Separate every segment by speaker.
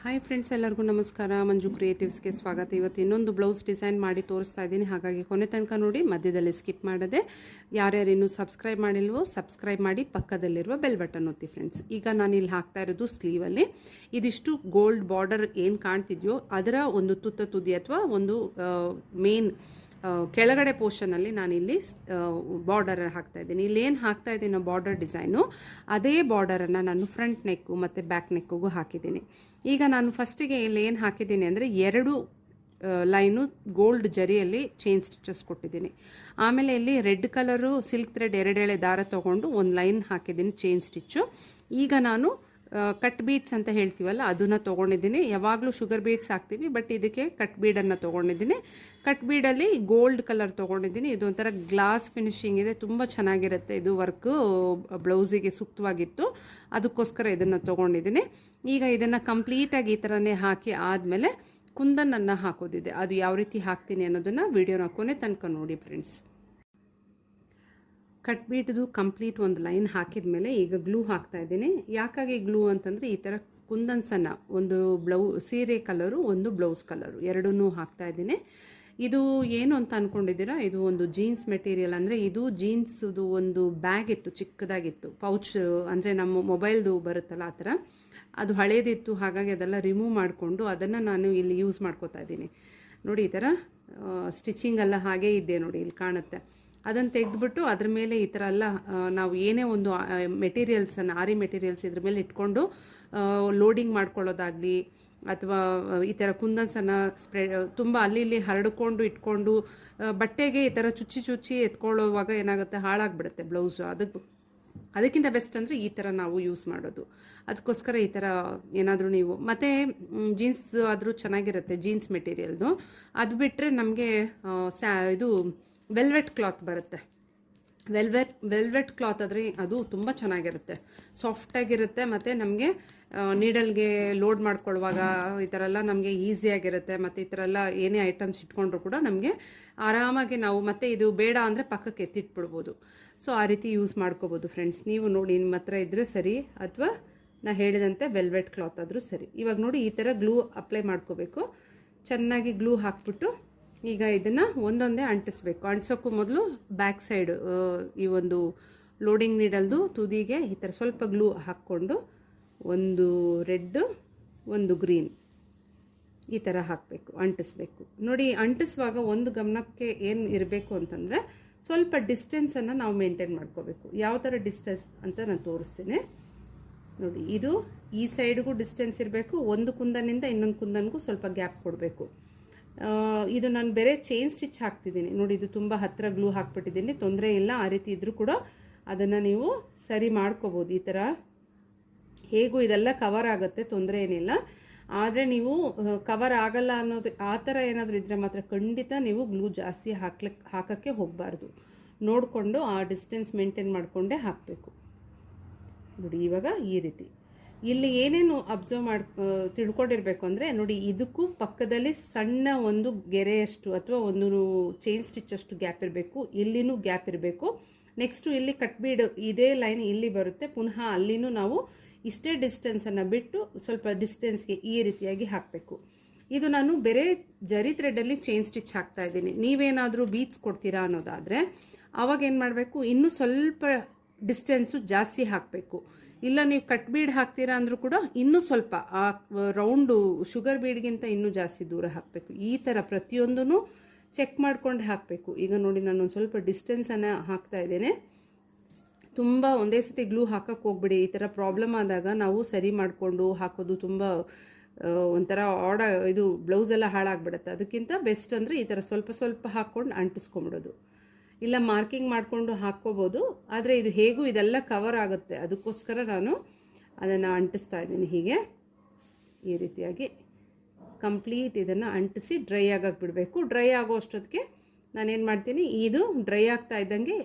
Speaker 1: Hi friends, ಎಲ್ಲರಿಗೂ ನಮಸ್ಕಾರ. ಮಂಜು ಕ್ರಿಯೇಟಿವ್ಸ್ಗೆ ಸ್ವಾಗತ. ಇವತ್ತು ಇನ್ನೊಂದು ಬ್ಲೌಸ್ ಡಿಸೈನ್ ಮಾಡಿ ತೋರಿಸ್ತಾ ಇದ್ದೀನಿ, ಹಾಗಾಗಿ ಕೊನೆ ತನಕ ನೋಡಿ, ಮಧ್ಯದಲ್ಲಿ ಸ್ಕಿಪ್ ಮಾಡದೆ. ಯಾರ್ಯಾರು ಇನ್ನೂ ಸಬ್ಸ್ಕ್ರೈಬ್ ಮಾಡಿಲ್ವೋ ಸಬ್ಸ್ಕ್ರೈಬ್ ಮಾಡಿ, ಪಕ್ಕದಲ್ಲಿರುವ ಬೆಲ್ ಬಟನ್ ಒತ್ತಿ ಫ್ರೆಂಡ್ಸ್. ಈಗ ನಾನು ಇಲ್ಲಿ ಹಾಕ್ತಾ ಇರೋದು ಸ್ಲೀವಲ್ಲಿ ಇದಿಷ್ಟು ಗೋಲ್ಡ್ ಬಾರ್ಡರ್ ಏನು ಕಾಣ್ತಿದೆಯೋ ಅದರ ಒಂದು ತುದಿ ಅಥವಾ ಒಂದು ಮೇನ್ ಕೆಳಗಡೆ ಪೋರ್ಷನಲ್ಲಿ ನಾನಿಲ್ಲಿ ಬಾರ್ಡರ್ ಹಾಕ್ತಾ ಇದ್ದೀನಿ. ಇಲ್ಲಿ ಏನು ಹಾಕ್ತಾ ಇದ್ದೀನೋ ಬಾರ್ಡರ್ ಡಿಸೈನು, ಅದೇ ಬಾರ್ಡರನ್ನು ನಾನು ಫ್ರಂಟ್ ನೆಕ್ಕು ಮತ್ತು ಬ್ಯಾಕ್ ನೆಕ್ಕಿಗೂ ಹಾಕಿದ್ದೀನಿ. ಈಗ ನಾನು ಫಸ್ಟಿಗೆ ಇಲ್ಲಿ ಏನು ಹಾಕಿದ್ದೀನಿ ಅಂದರೆ 2 ಲೈನು ಗೋಲ್ಡ್ ಜರಿಯಲ್ಲಿ ಚೈನ್ ಸ್ಟಿಚಸ್ ಕೊಟ್ಟಿದ್ದೀನಿ. ಆಮೇಲೆ ಇಲ್ಲಿ ರೆಡ್ ಕಲರು ಸಿಲ್ಕ್ ಥ್ರೆಡ್ 2 ಎಳೆ ದಾರ ತೊಗೊಂಡು ಒಂದು ಲೈನ್ ಹಾಕಿದ್ದೀನಿ ಚೈನ್ ಸ್ಟಿಚ್ಚು. ಈಗ ನಾನು ಕಟ್ ಬೀಡ್ಸ್ ಅಂತ ಹೇಳ್ತೀವಲ್ಲ ಅದನ್ನು ತೊಗೊಂಡಿದ್ದೀನಿ. ಯಾವಾಗಲೂ ಶುಗರ್ ಬೀಡ್ಸ್ ಹಾಕ್ತೀವಿ, ಬಟ್ ಇದಕ್ಕೆ ಕಟ್ ಬೀಡನ್ನು ತೊಗೊಂಡಿದ್ದೀನಿ. ಕಟ್ ಬೀಡಲ್ಲಿ ಗೋಲ್ಡ್ ಕಲರ್ ತೊಗೊಂಡಿದ್ದೀನಿ. ಇದು ಒಂಥರ ಗ್ಲಾಸ್ ಫಿನಿಶಿಂಗ್ ಇದೆ, ತುಂಬ ಚೆನ್ನಾಗಿರುತ್ತೆ. ಇದು ವರ್ಕು ಬ್ಲೌಸಿಗೆ ಸೂಕ್ತವಾಗಿತ್ತು, ಅದಕ್ಕೋಸ್ಕರ ಇದನ್ನು ತೊಗೊಂಡಿದ್ದೀನಿ. ಈಗ ಇದನ್ನು ಕಂಪ್ಲೀಟಾಗಿ ಈ ಥರನೇ ಹಾಕಿ ಆದಮೇಲೆ ಕುಂದನನ್ನು ಹಾಕೋದಿದೆ. ಅದು ಯಾವ ರೀತಿ ಹಾಕ್ತೀನಿ ಅನ್ನೋದನ್ನು ವಿಡಿಯೋನ ಕೊನೆ ತನಕ ನೋಡಿ ಫ್ರೆಂಡ್ಸ್. ಕಟ್ ಬೀಡ್ದು ಕಂಪ್ಲೀಟ್ ಒಂದು ಲೈನ್ ಹಾಕಿದ ಮೇಲೆ ಈಗ ಗ್ಲೂ ಹಾಕ್ತಾ ಇದ್ದೀನಿ. ಯಾಕಾಗಿ ಗ್ಲೂ ಅಂತಂದರೆ ಈ ಥರ ಕುಂದನ್ಸನ್ನು ಒಂದು ಸೀರೆ ಕಲರು, ಒಂದು ಬ್ಲೌಸ್ ಕಲರು ಎರಡನ್ನೂ ಹಾಕ್ತಾ ಇದ್ದೀನಿ. ಇದು ಏನು ಅಂತ ಅಂದ್ಕೊಂಡಿದ್ದೀರಾ, ಇದು ಒಂದು ಜೀನ್ಸ್ ಮೆಟೀರಿಯಲ್. ಅಂದರೆ ಇದು ಜೀನ್ಸ್ದು ಒಂದು ಬ್ಯಾಗ್ ಇತ್ತು, ಚಿಕ್ಕದಾಗಿತ್ತು, ಪೌಚ್ ಅಂದರೆ ನಮ್ಮ ಮೊಬೈಲ್ದು ಬರುತ್ತಲ್ಲ ಆ ಥರ. ಅದು ಹಳೇದಿತ್ತು, ಹಾಗಾಗಿ ಅದೆಲ್ಲ ರಿಮೂವ್ ಮಾಡಿಕೊಂಡು ಅದನ್ನು ನಾನು ಇಲ್ಲಿ ಯೂಸ್ ಮಾಡ್ಕೋತಾ ಇದ್ದೀನಿ. ನೋಡಿ, ಈ ಥರ ಸ್ಟಿಚಿಂಗ್ ಎಲ್ಲ ಹಾಗೇ ಇದೆ ನೋಡಿ, ಇಲ್ಲಿ ಕಾಣುತ್ತೆ. ಅದನ್ನು ತೆಗೆದುಬಿಟ್ಟು ಅದ್ರ ಮೇಲೆ ಈ ಥರ ಎಲ್ಲ ನಾವು ಏನೇ ಒಂದು ಮೆಟೀರಿಯಲ್ಸನ್ನು, ಆರಿ ಮೆಟೀರಿಯಲ್ಸ್ ಇದ್ರ ಮೇಲೆ ಇಟ್ಕೊಂಡು ಲೋಡಿಂಗ್ ಮಾಡ್ಕೊಳ್ಳೋದಾಗಲಿ ಅಥವಾ ಈ ಥರ ಕುಂದನ್ಸನ್ನು ತುಂಬ ಅಲ್ಲಿ ಇಲ್ಲಿ ಹರಡ್ಕೊಂಡು ಇಟ್ಕೊಂಡು ಬಟ್ಟೆಗೆ ಈ ಥರ ಚುಚ್ಚಿ ಎತ್ಕೊಳ್ಳೋವಾಗ ಏನಾಗುತ್ತೆ, ಹಾಳಾಗ್ಬಿಡುತ್ತೆ ಬ್ಲೌಸು. ಅದಕ್ಕಿಂತ ಬೆಸ್ಟ್ ಅಂದರೆ ಈ ಥರ ನಾವು ಯೂಸ್ ಮಾಡೋದು. ಅದಕ್ಕೋಸ್ಕರ ಈ ಥರ ಏನಾದರೂ ನೀವು ಮತ್ತು ಜೀನ್ಸ್ ಆದರೂ ಚೆನ್ನಾಗಿರುತ್ತೆ, ಜೀನ್ಸ್ ಮೆಟೀರಿಯಲ್ದು. ಅದು ಬಿಟ್ಟರೆ ನಮಗೆ ಇದು ವೆಲ್ವೆಟ್ ಕ್ಲಾತ್ ಬರುತ್ತೆ. ವೆಲ್ವೆಟ್ ಕ್ಲಾತ್ ಆದರೆ ಅದು ತುಂಬ ಚೆನ್ನಾಗಿರುತ್ತೆ, ಸಾಫ್ಟಾಗಿರುತ್ತೆ. ಮತ್ತು ನಮಗೆ ನೀಡಲ್ಗೆ ಲೋಡ್ ಮಾಡ್ಕೊಳ್ಳುವಾಗ ಈ ಥರ ಎಲ್ಲ ನಮಗೆ ಈಸಿಯಾಗಿರುತ್ತೆ. ಮತ್ತು ಈ ಥರ ಎಲ್ಲ ಏನೇ ಐಟಮ್ಸ್ ಇಟ್ಕೊಂಡ್ರು ಕೂಡ ನಮಗೆ ಆರಾಮಾಗಿ ನಾವು ಮತ್ತೆ ಇದು ಬೇಡ ಅಂದರೆ ಪಕ್ಕಕ್ಕೆ ಎತ್ತಿಟ್ಬಿಡ್ಬೋದು. ಸೊ ಆ ರೀತಿ ಯೂಸ್ ಮಾಡ್ಕೋಬೋದು ಫ್ರೆಂಡ್ಸ್. ನೀವು ನೋಡಿ, ನಿಮ್ಮ ಹತ್ರ ಇದ್ರೂ ಸರಿ ಅಥವಾ ನಾ ಹೇಳಿದಂತೆ ವೆಲ್ವೆಟ್ ಕ್ಲಾತ್ ಆದರೂ ಸರಿ. ಇವಾಗ ನೋಡಿ, ಈ ಥರ ಗ್ಲೂ ಅಪ್ಲೈ ಮಾಡ್ಕೋಬೇಕು. ಚೆನ್ನಾಗಿ ಗ್ಲೂ ಹಾಕ್ಬಿಟ್ಟು ಈಗ ಇದನ್ನು ಒಂದೊಂದೇ ಅಂಟಿಸ್ಬೇಕು. ಅಂಟಿಸೋಕ್ಕೂ ಮೊದಲು ಬ್ಯಾಕ್ ಸೈಡ್ ಈ ಒಂದು ಲೋಡಿಂಗ್ ನೀಡಲ್ದು ತುದಿಗೆ ಈ ಥರ ಸ್ವಲ್ಪ ಗ್ಲೂ ಹಾಕ್ಕೊಂಡು ಒಂದು ರೆಡ್ ಒಂದು ಗ್ರೀನ್ ಈ ಥರ ಹಾಕಬೇಕು, ಅಂಟಿಸ್ಬೇಕು. ನೋಡಿ, ಅಂಟಿಸುವಾಗ ಒಂದು ಗಮನಕ್ಕೆ ಏನು ಇರಬೇಕು ಅಂತಂದರೆ ಸ್ವಲ್ಪ ಡಿಸ್ಟೆನ್ಸನ್ನು ನಾವು ಮೇಂಟೈನ್ ಮಾಡ್ಕೋಬೇಕು. ಯಾವ ಥರ ಡಿಸ್ಟೆನ್ಸ್ ಅಂತ ನಾನು ತೋರಿಸ್ತೀನಿ ನೋಡಿ. ಇದು ಈ ಸೈಡ್ಗೂ ಡಿಸ್ಟೆನ್ಸ್ ಇರಬೇಕು, ಒಂದು ಕುಂದನಿಂದ ಇನ್ನೊಂದು ಕುಂದನಿಗೂ ಸ್ವಲ್ಪ ಗ್ಯಾಪ್ ಕೊಡಬೇಕು. ಇದು ನಾನು ಬೇರೆ ಚೈನ್ ಸ್ಟಿಚ್ ಹಾಕ್ತಿದ್ದೀನಿ ನೋಡಿ. ಇದು ತುಂಬ ಹತ್ತಿರ ಗ್ಲೂ ಹಾಕ್ಬಿಟ್ಟಿದ್ದೀನಿ, ತೊಂದರೆ ಇಲ್ಲ. ಆ ರೀತಿ ಇದ್ರೂ ಕೂಡ ಅದನ್ನು ನೀವು ಸರಿ ಮಾಡ್ಕೋಬೋದು. ಈ ಥರ ಹೇಗೂ ಇದೆಲ್ಲ ಕವರ್ ಆಗುತ್ತೆ, ತೊಂದರೆ ಏನಿಲ್ಲ. ಆದರೆ ನೀವು ಕವರ್ ಆಗಲ್ಲ ಅನ್ನೋದು ಆ ಥರ ಏನಾದರೂ ಇದ್ದರೆ ಮಾತ್ರ ಖಂಡಿತ ನೀವು ಗ್ಲೂ ಜಾಸ್ತಿ ಹಾಕೋಕ್ಕೆ ಹೋಗಬಾರ್ದು. ನೋಡಿಕೊಂಡು ಆ ಡಿಸ್ಟೆನ್ಸ್ ಮೇಂಟೈನ್ ಮಾಡಿಕೊಂಡೇ ಹಾಕಬೇಕು ನೋಡಿ. ಇವಾಗ ಈ ರೀತಿ ಇಲ್ಲಿ ಏನೇನು ಅಬ್ಸರ್ವ್ ತಿಳ್ಕೊಂಡಿರ್ಬೇಕು ಅಂದರೆ ನೋಡಿ, ಇದಕ್ಕೂ ಪಕ್ಕದಲ್ಲಿ ಸಣ್ಣ ಒಂದು ಗೆರೆಯಷ್ಟು ಅಥವಾ ಒಂದು ಚೈನ್ ಸ್ಟಿಚ್ ಅಷ್ಟು ಗ್ಯಾಪ್ ಇರಬೇಕು. ಇಲ್ಲಿನೂ ಗ್ಯಾಪ್ ಇರಬೇಕು. ನೆಕ್ಸ್ಟು ಇಲ್ಲಿ ಕಟ್ ಬೀಡ್ ಇದೇ ಲೈನ್ ಇಲ್ಲಿ ಬರುತ್ತೆ, ಪುನಃ ಅಲ್ಲಿನೂ ನಾವು ಇಷ್ಟೇ ಡಿಸ್ಟೆನ್ಸನ್ನು ಬಿಟ್ಟು ಸ್ವಲ್ಪ ಡಿಸ್ಟೆನ್ಸ್ಗೆ ಈ ರೀತಿಯಾಗಿ ಹಾಕಬೇಕು. ಇದು ನಾನು ಬೇರೆ ಜರಿ ಥ್ರೆಡಲ್ಲಿ ಚೈನ್ ಸ್ಟಿಚ್ ಹಾಕ್ತಾ ಇದ್ದೀನಿ. ನೀವೇನಾದರೂ ಬೀಡ್ಸ್ ಕೊಡ್ತೀರಾ ಅನ್ನೋದಾದರೆ ಆವಾಗ ಏನು ಮಾಡಬೇಕು, ಇನ್ನೂ ಸ್ವಲ್ಪ ಡಿಸ್ಟೆನ್ಸು ಜಾಸ್ತಿ ಹಾಕಬೇಕು. ಇಲ್ಲ ನೀವು ಕಟ್ ಬೀಡ್ ಹಾಕ್ತೀರಾ ಅಂದರೂ ಕೂಡ ಇನ್ನೂ ಸ್ವಲ್ಪ ಆ ರೌಂಡು ಶುಗರ್ ಬೀಡ್ಗಿಂತ ಇನ್ನೂ ಜಾಸ್ತಿ ದೂರ ಹಾಕಬೇಕು. ಈ ಥರ ಪ್ರತಿಯೊಂದೂ ಚೆಕ್ ಮಾಡ್ಕೊಂಡು ಹಾಕಬೇಕು. ಈಗ ನೋಡಿ, ನಾನು ಒಂದು ಸ್ವಲ್ಪ ಡಿಸ್ಟೆನ್ಸನ್ನು ಹಾಕ್ತಾ ಇದ್ದೇನೆ. ತುಂಬ ಒಂದೇ ಸತಿ ಗ್ಲೂ ಹಾಕಕ್ಕೆ ಹೋಗ್ಬಿಡಿ. ಈ ಥರ ಪ್ರಾಬ್ಲಮ್ ಆದಾಗ ನಾವು ಸರಿ ಮಾಡಿಕೊಂಡು ಹಾಕೋದು ತುಂಬ ಒಂಥರ ಇದು ಬ್ಲೌಸೆಲ್ಲ ಹಾಳಾಗ್ಬಿಡುತ್ತೆ. ಅದಕ್ಕಿಂತ ಬೆಸ್ಟ್ ಅಂದರೆ ಈ ಥರ ಸ್ವಲ್ಪ ಸ್ವಲ್ಪ ಹಾಕ್ಕೊಂಡು ಅಂಟಿಸ್ಕೊಂಬಿಡೋದು. ಇಲ್ಲ ಮಾರ್ಕಿಂಗ್ ಮಾಡಿಕೊಂಡು ಹಾಕ್ಕೋಬೋದು, ಆದರೆ ಇದು ಹೇಗೂ ಇದೆಲ್ಲ ಕವರ್ ಆಗುತ್ತೆ. ಅದಕ್ಕೋಸ್ಕರ ನಾನು ಅದನ್ನು ಅಂಟಿಸ್ತಾ ಇದ್ದೀನಿ. ಹೀಗೆ ಈ ರೀತಿಯಾಗಿ ಕಂಪ್ಲೀಟ್ ಇದನ್ನು ಅಂಟಿಸಿ ಡ್ರೈ ಆಗಕ್ಕೆ ಬಿಡಬೇಕು. ಡ್ರೈ ಆಗೋ ಅಷ್ಟೊತ್ತಿಗೆ ನಾನೇನು ಮಾಡ್ತೀನಿ, ಇದು ಡ್ರೈ ಆಗ್ತಾ ಇದ್ದಂಗೆ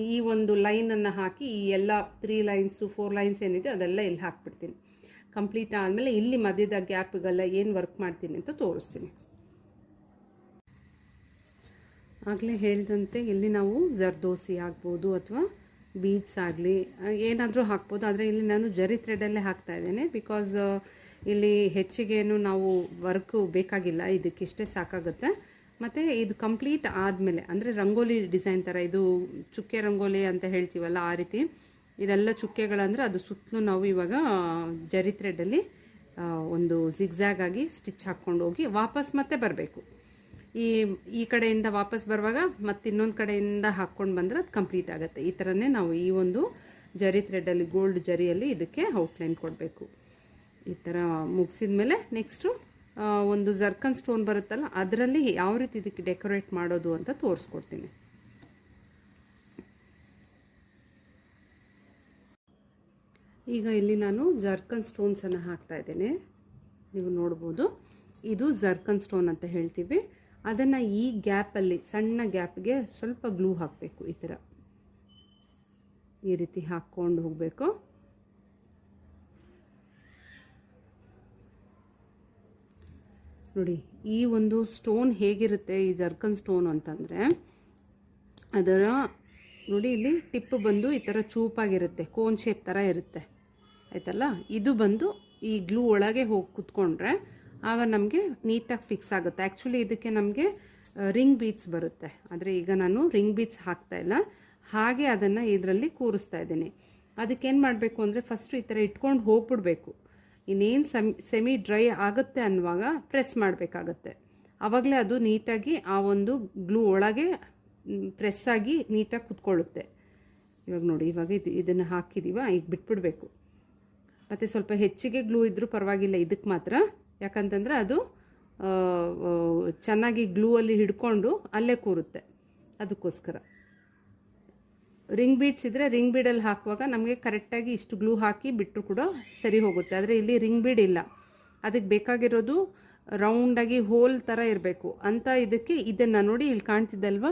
Speaker 1: ಈ ಒಂದು ಲೈನನ್ನು ಹಾಕಿ ಈ ಎಲ್ಲ 3 ಲೈನ್ಸು 4 ಲೈನ್ಸ್ ಏನಿದೆ ಅದೆಲ್ಲ ಇಲ್ಲಿ ಹಾಕ್ಬಿಡ್ತೀನಿ. ಕಂಪ್ಲೀಟ್ ಆದಮೇಲೆ ಇಲ್ಲಿ ಮಧ್ಯದ ಗ್ಯಾಪ್ಗೆಲ್ಲ ಏನು ವರ್ಕ್ ಮಾಡ್ತೀನಿ ಅಂತ ತೋರಿಸ್ತೀನಿ. ಆಗಲೇ ಹೇಳಿದಂತೆ ಇಲ್ಲಿ ನಾವು ಜರ್ದೋಸಿ ಆಗ್ಬೋದು ಅಥವಾ ಬೀಡ್ಸ್ ಆಗಲಿ ಏನಾದರೂ ಹಾಕ್ಬೋದು. ಆದರೆ ಇಲ್ಲಿ ನಾನು ಜರಿ ಥ್ರೆಡಲ್ಲೇ ಹಾಕ್ತಾ ಇದ್ದೇನೆ. ಬಿಕಾಸ್ ಇಲ್ಲಿ ಹೆಚ್ಚಿಗೇನು ನಾವು ವರ್ಕು ಬೇಕಾಗಿಲ್ಲ, ಇದಕ್ಕಿಷ್ಟೇ ಸಾಕಾಗುತ್ತೆ. ಮತ್ತು ಇದು ಕಂಪ್ಲೀಟ್ ಆದಮೇಲೆ ಅಂದರೆ ರಂಗೋಲಿ ಡಿಸೈನ್ ಥರ, ಇದು ಚುಕ್ಕೆ ರಂಗೋಲಿ ಅಂತ ಹೇಳ್ತೀವಲ್ಲ ಆ ರೀತಿ ಇದೆಲ್ಲ ಚುಕ್ಕೆಗಳಂದರೆ ಅದು ಸುತ್ತಲೂ ನಾವು ಇವಾಗ ಜರಿ ಥ್ರೆಡ್ಡಲ್ಲಿ ಒಂದು ಜಿಗ್ಜ್ಯಾಗ್ ಆಗಿ ಸ್ಟಿಚ್ ಹಾಕ್ಕೊಂಡು ಹೋಗಿ ವಾಪಸ್ ಮತ್ತೆ ಬರಬೇಕು. ಈ ಕಡೆಯಿಂದ ವಾಪಸ್ ಬರುವಾಗ ಮತ್ತೆ ಇನ್ನೊಂದು ಕಡೆಯಿಂದ ಹಾಕ್ಕೊಂಡು ಬಂದರೆ ಅದು ಕಂಪ್ಲೀಟ್ ಆಗುತ್ತೆ. ಈ ಥರನೇ ನಾವು ಈ ಒಂದು ಜರಿ ಥ್ರೆಡ್ಡಲ್ಲಿ ಗೋಲ್ಡ್ ಜರಿಯಲ್ಲಿ ಇದಕ್ಕೆ ಔಟ್ಲೈನ್ ಕೊಡಬೇಕು. ಈ ಥರ ಮುಗಿಸಿದ ಮೇಲೆ ನೆಕ್ಸ್ಟು ಒಂದು ಜರ್ಕನ್ ಸ್ಟೋನ್ ಬರುತ್ತಲ್ಲ ಅದರಲ್ಲಿ ಯಾವ ರೀತಿ ಇದಕ್ಕೆ ಡೆಕೋರೇಟ್ ಮಾಡೋದು ಅಂತ ತೋರಿಸ್ಕೊಡ್ತೀನಿ. ಈಗ ಇಲ್ಲಿ ನಾನು ಜರ್ಕನ್ ಸ್ಟೋನ್ಸನ್ನು ಹಾಕ್ತಾ ಇದ್ದೇನೆ, ನೀವು ನೋಡ್ಬೋದು. ಇದು ಜರ್ಕನ್ ಸ್ಟೋನ್ ಅಂತ ಹೇಳ್ತೀವಿ. ಅದನ್ನು ಈ ಗ್ಯಾಪಲ್ಲಿ ಸಣ್ಣ ಗ್ಯಾಪ್ಗೆ ಸ್ವಲ್ಪ ಗ್ಲೂ ಹಾಕಬೇಕು. ಈ ಥರ ಈ ರೀತಿ ಹಾಕ್ಕೊಂಡು ಹೋಗಬೇಕು. ನೋಡಿ ಈ ಒಂದು ಸ್ಟೋನ್ ಹೇಗಿರುತ್ತೆ ಈ ಜರ್ಕನ್ ಸ್ಟೋನ್ ಅಂತಂದರೆ, ಅದರ ನೋಡಿ ಇಲ್ಲಿ ಟಿಪ್ ಬಂದು ಈ ಥರ ಚೂಪಾಗಿರುತ್ತೆ, ಕೋನ್ ಶೇಪ್ ಥರ ಇರುತ್ತೆ ಆಯ್ತಲ್ಲ. ಇದು ಬಂದು ಈ ಗ್ಲೂ ಒಳಗೆ ಹೋಗಿ ಕುತ್ಕೊಂಡ್ರೆ ಆಗ ನಮಗೆ ನೀಟಾಗಿ ಫಿಕ್ಸ್ ಆಗುತ್ತೆ. ಆ್ಯಕ್ಚುಲಿ ಇದಕ್ಕೆ ನಮಗೆ ರಿಂಗ್ ಬೀಟ್ಸ್ ಬರುತ್ತೆ, ಆದರೆ ಈಗ ನಾನು ರಿಂಗ್ ಬೀಟ್ಸ್ ಹಾಕ್ತಾ ಇಲ್ಲ, ಹಾಗೆ ಅದನ್ನು ಇದರಲ್ಲಿ ಕೂರಿಸ್ತಾ ಇದ್ದೀನಿ. ಅದಕ್ಕೇನು ಮಾಡಬೇಕು ಅಂದರೆ ಫಸ್ಟು ಈ ಥರ ಇಟ್ಕೊಂಡು ಹೋಗ್ಬಿಡ್ಬೇಕು. ಇನ್ನೇನು ಸೆಮಿ ಡ್ರೈ ಆಗುತ್ತೆ ಅನ್ನುವಾಗ ಪ್ರೆಸ್ ಮಾಡಬೇಕಾಗತ್ತೆ. ಆವಾಗಲೇ ಅದು ನೀಟಾಗಿ ಆ ಒಂದು ಗ್ಲೂ ಒಳಗೆ ಪ್ರೆಸ್ ಆಗಿ ನೀಟಾಗಿ ಕುತ್ಕೊಳ್ಳುತ್ತೆ. ಇವಾಗ ನೋಡಿ, ಇವಾಗ ಇದನ್ನು ಹಾಕಿದ್ದೀವ, ಈಗ ಬಿಟ್ಬಿಡಬೇಕು. ಮತ್ತು ಸ್ವಲ್ಪ ಹೆಚ್ಚಿಗೆ ಗ್ಲೂ ಇದ್ದರೂ ಪರವಾಗಿಲ್ಲ ಇದಕ್ಕೆ ಮಾತ್ರ, ಯಾಕಂತಂದರೆ ಅದು ಚೆನ್ನಾಗಿ ಗ್ಲೂ ಅಲ್ಲಿ ಹಿಡ್ಕೊಂಡು ಅಲ್ಲೇ ಕೂರುತ್ತೆ. ಅದಕ್ಕೋಸ್ಕರ ರಿಂಗ್ ಬೀಡ್ಸ್ ಇದ್ದರೆ ರಿಂಗ್ ಬೀಡಲ್ಲಿ ಹಾಕುವಾಗ ನಮಗೆ ಕರೆಕ್ಟಾಗಿ ಇಷ್ಟು ಗ್ಲೂ ಹಾಕಿ ಬಿಟ್ಟರು ಕೂಡ ಸರಿ ಹೋಗುತ್ತೆ. ಆದರೆ ಇಲ್ಲಿ ರಿಂಗ್ ಬೀಡ್ ಇಲ್ಲ, ಅದಕ್ಕೆ ಬೇಕಾಗಿರೋದು ರೌಂಡಾಗಿ ಹೋಲ್ ಥರ ಇರಬೇಕು ಅಂತ. ಇದಕ್ಕೆ ಇದನ್ನು ನೋಡಿ ಇಲ್ಲಿ ಕಾಣ್ತಿದ್ದಲ್ವ,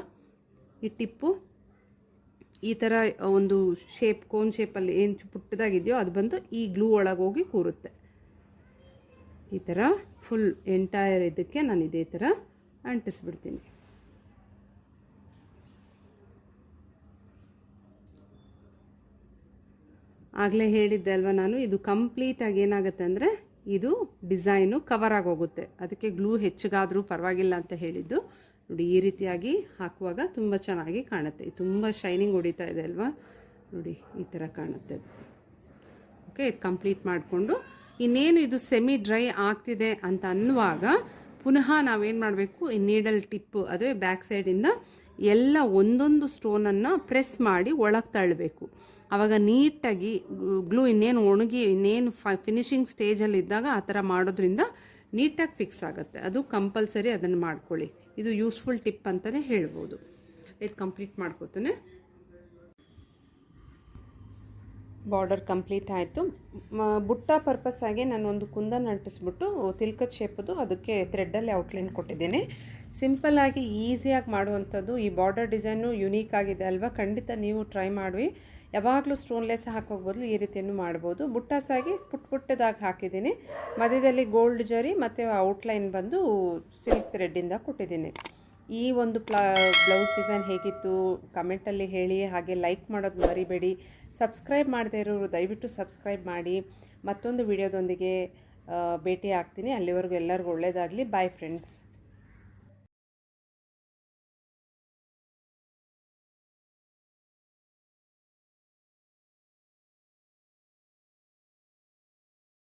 Speaker 1: ಈ ಟಿಪ್ಪು ಈ ಥರ ಒಂದು ಶೇಪ್, ಕೋನ್ ಶೇಪಲ್ಲಿ ಏನು ಪುಟ್ಟದಾಗಿದೆಯೋ ಅದು ಬಂದು ಈ ಗ್ಲೂ ಒಳಗೆ ಹೋಗಿ ಕೂರುತ್ತೆ. ಈ ಥರ ಫುಲ್ ಎಂಟೈರ್ ಇದಕ್ಕೆ ನಾನು ಇದೇ ಥರ ಅಂಟಿಸ್ಬಿಡ್ತೀನಿ. ಆಗಲೇ ಹೇಳಿದ್ದೆ ಅಲ್ವಾ ನಾನು, ಇದು ಕಂಪ್ಲೀಟಾಗಿ ಏನಾಗುತ್ತೆ ಅಂದರೆ ಇದು ಡಿಸೈನು ಕವರ್ ಆಗೋಗುತ್ತೆ. ಅದಕ್ಕೆ ಗ್ಲೂ ಹೆಚ್ಚಿಗಾದರೂ ಪರವಾಗಿಲ್ಲ ಅಂತ ಹೇಳಿದ್ದು. ನೋಡಿ ಈ ರೀತಿಯಾಗಿ ಹಾಕುವಾಗ ತುಂಬ ಚೆನ್ನಾಗಿ ಕಾಣುತ್ತೆ. ತುಂಬ ಶೈನಿಂಗ್ ಹೊಡಿತಾ ಇದೆ ಅಲ್ವಾ, ನೋಡಿ ಈ ಥರ ಕಾಣುತ್ತೆ ಅದು. ಓಕೆ, ಇದು ಕಂಪ್ಲೀಟ್ ಮಾಡಿಕೊಂಡು ಇನ್ನೇನು ಇದು ಸೆಮಿ ಡ್ರೈ ಆಗ್ತಿದೆ ಅಂತ ಅನ್ನುವಾಗ ಪುನಃ ನಾವೇನು ಮಾಡಬೇಕು, ಈ ನೀಡಲ್ ಟಿಪ್ಪು ಅದೇ ಬ್ಯಾಕ್ ಸೈಡಿಂದ ಎಲ್ಲ ಒಂದೊಂದು ಸ್ಟೋನನ್ನು ಪ್ರೆಸ್ ಮಾಡಿ ಒಳಗೆ ತಳ್ಳಬೇಕು. ಆವಾಗ ನೀಟಾಗಿ ಗ್ಲೂ ಇನ್ನೇನು ಒಣಗಿ ಇನ್ನೇನು ಫಿನಿಶಿಂಗ್ ಸ್ಟೇಜಲ್ಲಿ ಇದ್ದಾಗ ಆ ಥರ ಮಾಡೋದ್ರಿಂದ ನೀಟಾಗಿ ಫಿಕ್ಸ್ ಆಗುತ್ತೆ. ಅದು ಕಂಪಲ್ಸರಿ ಅದನ್ನು ಮಾಡ್ಕೊಳ್ಳಿ. ಇದು ಯೂಸ್ಫುಲ್ ಟಿಪ್ ಅಂತಲೇ ಹೇಳ್ಬೋದು. ಇದು ಕಂಪ್ಲೀಟ್ ಮಾಡ್ಕೋತಾನೆ. ಬಾರ್ಡರ್ ಕಂಪ್ಲೀಟ್ ಆಯಿತು. ಬುಟ್ಟ ಪರ್ಪಸ್ ಆಗಿ ನಾನು ಒಂದು ಕುಂದನ್ ಅಂಟಿಸ್ಬಿಟ್ಟು ತಿಲ್ಕದ ಶೇಪದು ಅದಕ್ಕೆ ಥ್ರೆಡ್ಡಲ್ಲಿ ಔಟ್ಲೈನ್ ಕೊಟ್ಟಿದ್ದೇನೆ. ಸಿಂಪಲ್ಲಾಗಿ ಈಸಿಯಾಗಿ ಮಾಡುವಂಥದ್ದು. ಈ ಬಾರ್ಡರ್ ಡಿಸೈನು ಯುನೀಕ್ ಆಗಿದೆ ಅಲ್ವಾ, ಖಂಡಿತ ನೀವು ಟ್ರೈ ಮಾಡಿ. ಯಾವಾಗಲೂ ಸ್ಟೋನ್ಲೆಸ್ ಹಾಕೋಗ್ಬೋದು, ಈ ರೀತಿಯನ್ನು ಮಾಡ್ಬೋದು. ಬುಟ್ಟಾಸಾಗಿ ಪುಟ್ಟದಾಗಿ ಹಾಕಿದ್ದೀನಿ. ಮಧ್ಯದಲ್ಲಿ ಗೋಲ್ಡ್ ಜರಿ ಮತ್ತು ಔಟ್ಲೈನ್ ಬಂದು ಸಿಲ್ಕ್ ಥ್ರೆಡ್ಡಿಂದ ಕೊಟ್ಟಿದ್ದೀನಿ. ಈ ಒಂದು ಬ್ಲೌಸ್ ಡಿಸೈನ್ ಹೇಗಿತ್ತು ಕಮೆಂಟಲ್ಲಿ ಹೇಳಿ. ಹಾಗೆ ಲೈಕ್ ಮಾಡೋದು ಮರಿಬೇಡಿ. ಸಬ್ಸ್ಕ್ರೈಬ್ ಮಾಡದೇ ಇರೋರು ದಯವಿಟ್ಟು ಸಬ್ಸ್ಕ್ರೈಬ್ ಮಾಡಿ. ಮತ್ತೊಂದು ವಿಡಿಯೋದೊಂದಿಗೆ ಭೇಟಿ ಆಗ್ತೀನಿ. ಅಲ್ಲಿವರೆಗೂ ಎಲ್ಲರಿಗೂ ಒಳ್ಳೆಯದಾಗಲಿ. Bye friends.